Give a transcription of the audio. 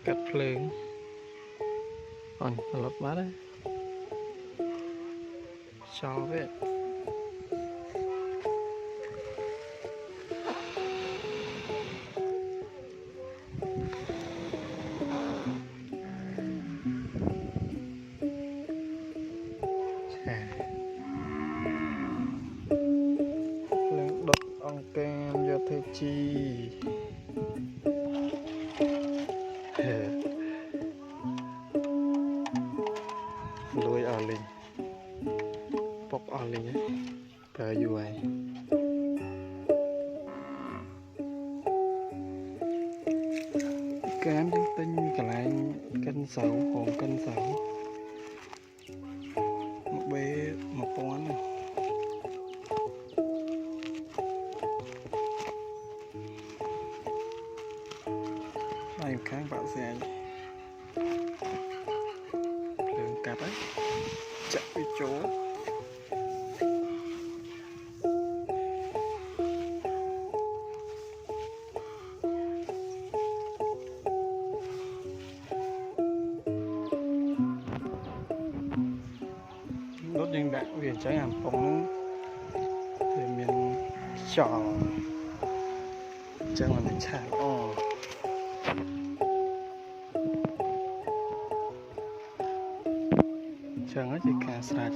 កាត់ភ្លើងអញរត់បាត់ហើយចោលវាឡើងដុតអង្កាមយកទៅជីលួយអស់លេងពុកអស់លេងប្រើយូរហើយកាមយើងទិញកន្លែងកិនសៅហងកិនសៅមកបេ1000ហើយខាងបាក់ស្អាតភ្លើងកាត់ហើយចាក់វាចូលរត់យើងដាក់វាអញ្ចឹងអាកំប៉ុងហ្នឹងវាមានខ្យល់អញ្ចឹងมันឆាល្អចឹងហើយជាការស្រាច់